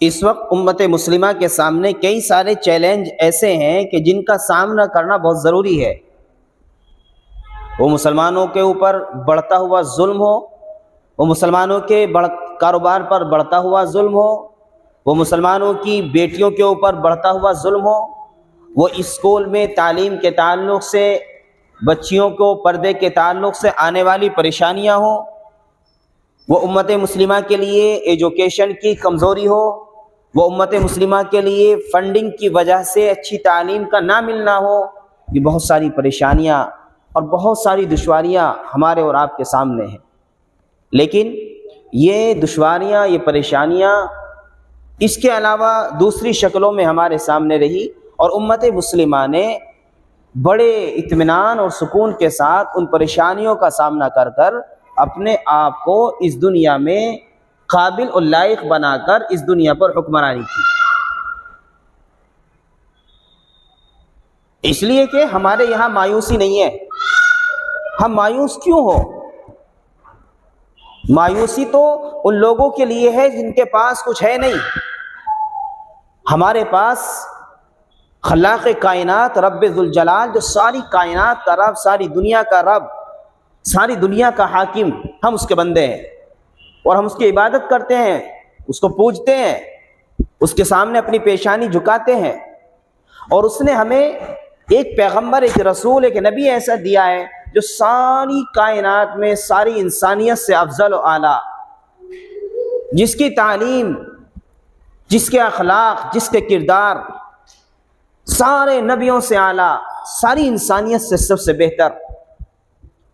اس وقت امت مسلمہ کے سامنے کئی سارے چیلنج ایسے ہیں کہ جن کا سامنا کرنا بہت ضروری ہے۔ وہ مسلمانوں کے اوپر بڑھتا ہوا ظلم ہو، وہ مسلمانوں کے کاروبار پر بڑھتا ہوا ظلم ہو، وہ مسلمانوں کی بیٹیوں کے اوپر بڑھتا ہوا ظلم ہو، وہ اسکول میں تعلیم کے تعلق سے بچیوں کو پردے کے تعلق سے آنے والی پریشانیاں ہوں، وہ امت مسلمہ کے لیے ایجوکیشن کی کمزوری ہو، وہ امت مسلمہ کے لیے فنڈنگ کی وجہ سے اچھی تعلیم کا نہ ملنا ہو، یہ بہت ساری پریشانیاں اور بہت ساری دشواریاں ہمارے اور آپ کے سامنے ہیں۔ لیکن یہ دشواریاں، یہ پریشانیاں اس کے علاوہ دوسری شکلوں میں ہمارے سامنے رہی، اور امت مسلمہ نے بڑے اطمینان اور سکون کے ساتھ ان پریشانیوں کا سامنا کر کر اپنے آپ کو اس دنیا میں قابل اور لائق بنا کر اس دنیا پر حکمرانی کی۔ اس لیے کہ ہمارے یہاں مایوسی نہیں ہے۔ ہم مایوس کیوں ہو؟ مایوسی تو ان لوگوں کے لیے ہے جن کے پاس کچھ ہے نہیں۔ ہمارے پاس خلاق کائنات رب ذوالجلال، جو ساری کائنات کا رب، ساری دنیا کا رب، ساری دنیا کا حاکم، ہم اس کے بندے ہیں اور ہم اس کی عبادت کرتے ہیں، اس کو پوجتے ہیں، اس کے سامنے اپنی پیشانی جھکاتے ہیں، اور اس نے ہمیں ایک پیغمبر، ایک رسول، ایک نبی ایسا دیا ہے جو ساری کائنات میں ساری انسانیت سے افضل و اعلیٰ، جس کی تعلیم، جس کے اخلاق، جس کے کردار سارے نبیوں سے اعلیٰ، ساری انسانیت سے سب سے بہتر،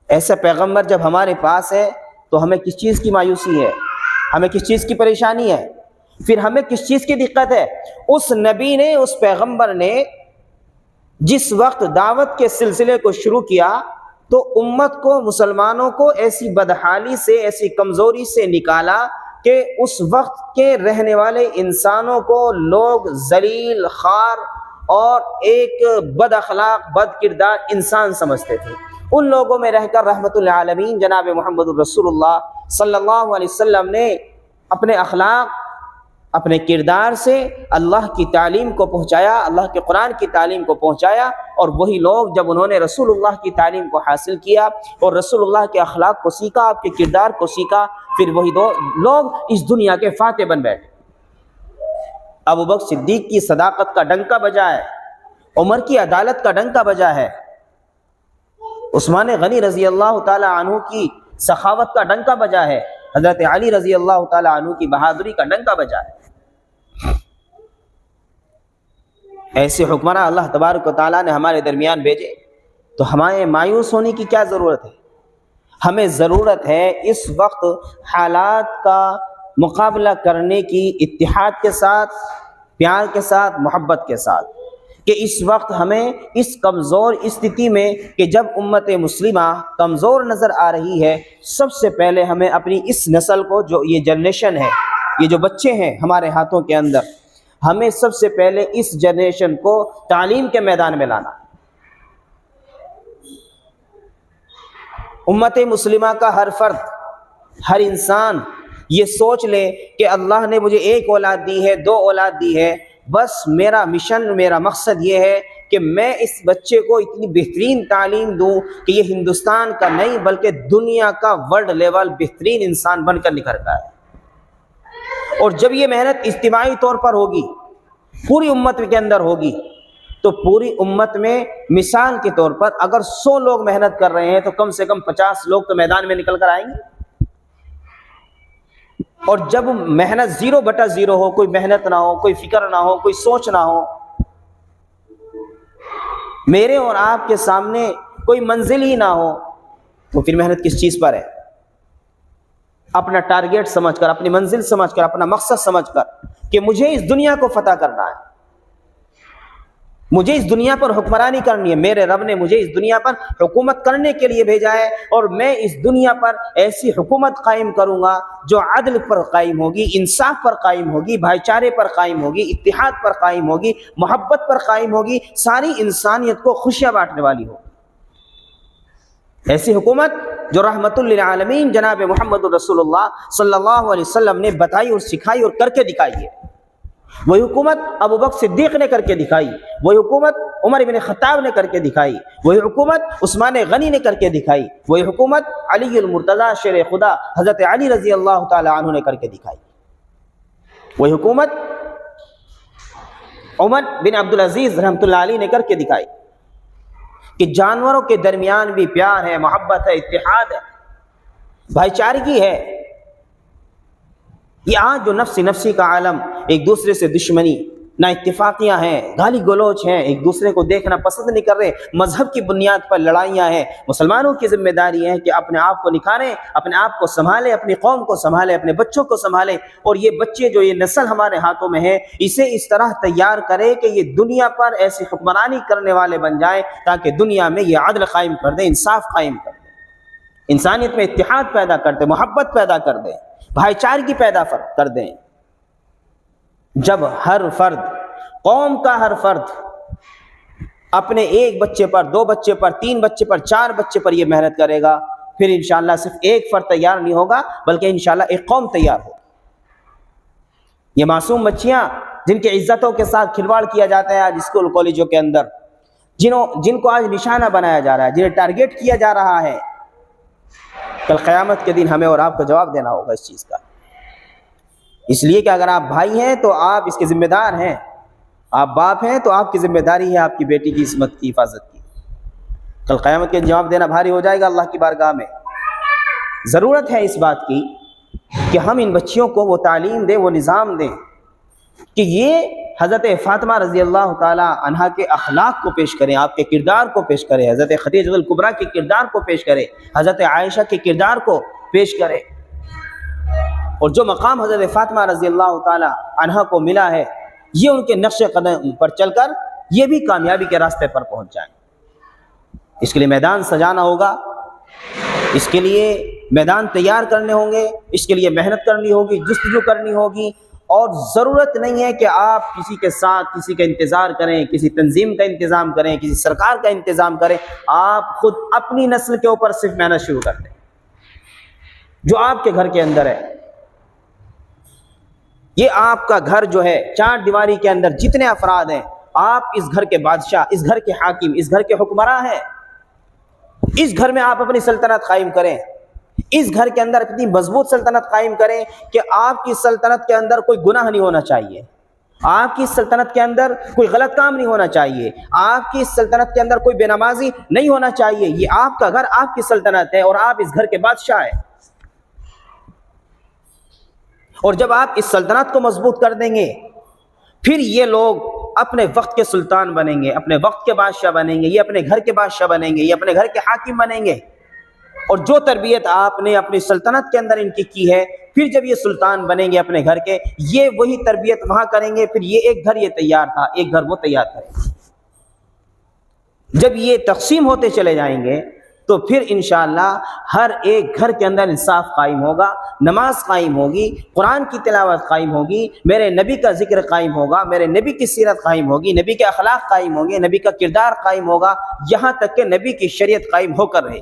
ایسا پیغمبر جب ہمارے پاس ہے تو ہمیں کس چیز کی مایوسی ہے؟ ہمیں کس چیز کی پریشانی ہے؟ پھر ہمیں کس چیز کی دقت ہے؟ اس نبی نے، اس پیغمبر نے جس وقت دعوت کے سلسلے کو شروع کیا تو امت کو، مسلمانوں کو ایسی بدحالی سے، ایسی کمزوری سے نکالا کہ اس وقت کے رہنے والے انسانوں کو لوگ ذلیل، خوار اور ایک بد اخلاق، بد کردار انسان سمجھتے تھے۔ ان لوگوں میں رہ کر رحمت للعالمین جناب محمد الرسول اللہ صلی اللہ علیہ وسلم نے اپنے اخلاق، اپنے کردار سے اللہ کی تعلیم کو پہنچایا، اللہ کے قرآن کی تعلیم کو پہنچایا، اور وہی لوگ جب انہوں نے رسول اللہ کی تعلیم کو حاصل کیا اور رسول اللہ کے اخلاق کو سیکھا، آپ کے کردار کو سیکھا، پھر وہی لوگ اس دنیا کے فاتح بن بیٹھے۔ ابوبکر صدیق کی صداقت کا ڈنکا بجا ہے، عمر کی عدالت کا ڈنکا بجا ہے، عثمان غنی رضی اللہ تعالی عنہ کی سخاوت کا ڈنکا بجا ہے، حضرت علی رضی اللہ تعالی عنہ کی بہادری کا ڈنکا بجا ہے۔ ایسے حکمراں اللہ تبارک و تعالیٰ نے ہمارے درمیان بھیجے، تو ہمیں مایوس ہونے کی کیا ضرورت ہے؟ ہمیں ضرورت ہے اس وقت حالات کا مقابلہ کرنے کی اتحاد کے ساتھ، پیار کے ساتھ، محبت کے ساتھ، کہ اس وقت ہمیں اس کمزور استھتی میں کہ جب امت مسلمہ کمزور نظر آ رہی ہے، سب سے پہلے ہمیں اپنی اس نسل کو، جو یہ جنریشن ہے، یہ جو بچے ہیں ہمارے ہاتھوں کے اندر، ہمیں سب سے پہلے اس جنریشن کو تعلیم کے میدان میں لانا۔ امت مسلمہ کا ہر فرد، ہر انسان یہ سوچ لے کہ اللہ نے مجھے ایک اولاد دی ہے، 2 اولاد دی ہے، بس میرا مشن، میرا مقصد یہ ہے کہ میں اس بچے کو اتنی بہترین تعلیم دوں کہ یہ ہندوستان کا نہیں بلکہ دنیا کا ورلڈ لیول بہترین انسان بن کر نکھر کا ہے۔ اور جب یہ محنت اجتماعی طور پر ہوگی، پوری امت کے اندر ہوگی، تو پوری امت میں مثال کے طور پر اگر 100 لوگ محنت کر رہے ہیں تو کم سے کم 50 لوگ تو میدان میں نکل کر آئیں گے۔ اور جب محنت 0/0 ہو، کوئی محنت نہ ہو، کوئی فکر نہ ہو، کوئی سوچ نہ ہو، میرے اور آپ کے سامنے کوئی منزل ہی نہ ہو، تو پھر محنت کس چیز پر ہے؟ اپنا ٹارگیٹ سمجھ کر، اپنی منزل سمجھ کر، اپنا مقصد سمجھ کر کہ مجھے اس دنیا کو فتح کرنا ہے، مجھے اس دنیا پر حکمرانی کرنی ہے، میرے رب نے مجھے اس دنیا پر حکومت کرنے کے لیے بھیجا ہے، اور میں اس دنیا پر ایسی حکومت قائم کروں گا جو عدل پر قائم ہوگی، انصاف پر قائم ہوگی، بھائی چارے پر قائم ہوگی، اتحاد پر قائم ہوگی، محبت پر قائم ہوگی، ساری انسانیت کو خوشیاں بانٹنے والی ہوگی۔ ایسی حکومت جو رحمت للعالمین جناب محمد الرسول اللہ صلی اللہ علیہ وسلم نے بتائی اور سکھائی اور کر کے دکھائی ہے۔ وہی حکومت ابو بکر صدیق نے کر کے دکھائی، وہی حکومت عمر بن خطاب نے کر کے دکھائی، وہی حکومت عثمان غنی نے کر کے دکھائی، وہی حکومت علی المرتضی شیر خدا حضرت علی رضی اللہ تعالی عنہ نے کر کے دکھائی، وہی حکومت عمر بن عبدالعزیز رحمۃ اللہ علیہ نے کر کے دکھائی کہ جانوروں کے درمیان بھی پیار ہے، محبت ہے، اتحاد ہے، بھائی چارگی ہے۔ یہ آج جو نفسی کا عالم، ایک دوسرے سے دشمنی، نہ اتفاقیاں ہیں، گالی گلوچ ہیں، ایک دوسرے کو دیکھنا پسند نہیں کر رہے، مذہب کی بنیاد پر لڑائیاں ہیں۔ مسلمانوں کی ذمہ داری ہے کہ اپنے آپ کو نکھاریں، اپنے آپ کو سنبھالیں، اپنی قوم کو سنبھالیں، اپنے بچوں کو سنبھالیں، اور یہ بچے جو یہ نسل ہمارے ہاتھوں میں ہے، اسے اس طرح تیار کرے کہ یہ دنیا پر ایسی حکمرانی کرنے والے بن جائیں تاکہ دنیا میں یہ عدل قائم کر دیں، انصاف قائم کر دیں، انسانیت میں اتحاد پیدا کر دیں، محبت پیدا کر دیں، بھائی چارگی پیدا کر دیں۔ جب ہر فرد، قوم کا ہر فرد اپنے ایک بچے پر، دو بچے پر، تین بچے پر، چار بچے پر یہ محنت کرے گا، پھر انشاءاللہ صرف ایک فرد تیار نہیں ہوگا بلکہ انشاءاللہ ایک قوم تیار ہوگی۔ یہ معصوم بچیاں جن کی عزتوں کے ساتھ کھلواڑ کیا جاتا ہے آج اسکول کالجوں کے اندر، جن کو آج نشانہ بنایا جا رہا ہے، جنہیں ٹارگیٹ کیا جا رہا ہے، کل قیامت کے دن ہمیں اور آپ کو جواب دینا ہوگا اس چیز کا۔ اس لیے کہ اگر آپ بھائی ہیں تو آپ اس کے ذمہ دار ہیں، آپ باپ ہیں تو آپ کی ذمہ داری ہے آپ کی بیٹی کی عصمت کی، حفاظت کی۔ کل قیامت کے جواب دینا بھاری ہو جائے گا اللہ کی بارگاہ میں۔ ضرورت ہے اس بات کی کہ ہم ان بچیوں کو وہ تعلیم دیں، وہ نظام دیں کہ یہ حضرت فاطمہ رضی اللہ تعالی عنہا کے اخلاق کو پیش کریں، آپ کے کردار کو پیش کریں، حضرت خدیجہ الکبریٰ کے کردار کو پیش کریں، حضرت عائشہ کے کردار کو پیش کریں، اور جو مقام حضرت فاطمہ رضی اللہ تعالی عنہا کو ملا ہے، یہ ان کے نقش قدم پر چل کر یہ بھی کامیابی کے راستے پر پہنچ جائیں۔ اس کے لیے میدان سجانا ہوگا، اس کے لیے میدان تیار کرنے ہوں گے، اس کے لیے محنت کرنی ہوگی، جستجو کرنی ہوگی، اور ضرورت نہیں ہے کہ آپ کسی کے ساتھ کسی کا انتظار کریں، کسی تنظیم کا انتظام کریں، کسی سرکار کا انتظام کریں، آپ خود اپنی نسل کے اوپر صرف محنت شروع کر دیں جو آپ کے گھر کے اندر ہے۔ یہ آپ کا گھر جو ہے، چار دیواری کے اندر جتنے افراد ہیں، آپ اس گھر کے بادشاہ، اس گھر کے حاکم، اس گھر کے حکمراں ہیں۔ اس گھر میں آپ اپنی سلطنت قائم کریں، اس گھر کے اندر اتنی مضبوط سلطنت قائم کریں کہ آپ کی سلطنت کے اندر کوئی گناہ نہیں ہونا چاہیے، آپ کی سلطنت کے اندر کوئی غلط کام نہیں ہونا چاہیے، آپ کی سلطنت کے اندر کوئی بے نمازی نہیں ہونا چاہیے۔ یہ آپ کا گھر، آپ کی سلطنت ہے، اور آپ اس گھر کے بادشاہ ہیں۔ اور جب آپ اس سلطنت کو مضبوط کر دیں گے، پھر یہ لوگ اپنے وقت کے سلطان بنیں گے، اپنے وقت کے بادشاہ بنیں گے، یہ اپنے گھر کے بادشاہ بنیں گے، یہ اپنے گھر کے حاکم بنیں گے۔ اور جو تربیت آپ نے اپنی سلطنت کے اندر ان کی ہے، پھر جب یہ سلطان بنیں گے اپنے گھر کے، یہ وہی تربیت وہاں کریں گے، پھر یہ ایک گھر یہ تیار تھا، ایک گھر وہ تیار کریں گے۔ جب یہ تقسیم ہوتے چلے جائیں گے تو پھر انشاءاللہ ہر ایک گھر کے اندر انصاف قائم ہوگا، نماز قائم ہوگی، قرآن کی تلاوت قائم ہوگی، میرے نبی کا ذکر قائم ہوگا، میرے نبی کی سیرت قائم ہوگی، نبی کے اخلاق قائم ہوں گے، نبی کا کردار قائم ہوگا، یہاں تک کہ نبی کی شریعت قائم ہو کر رہے۔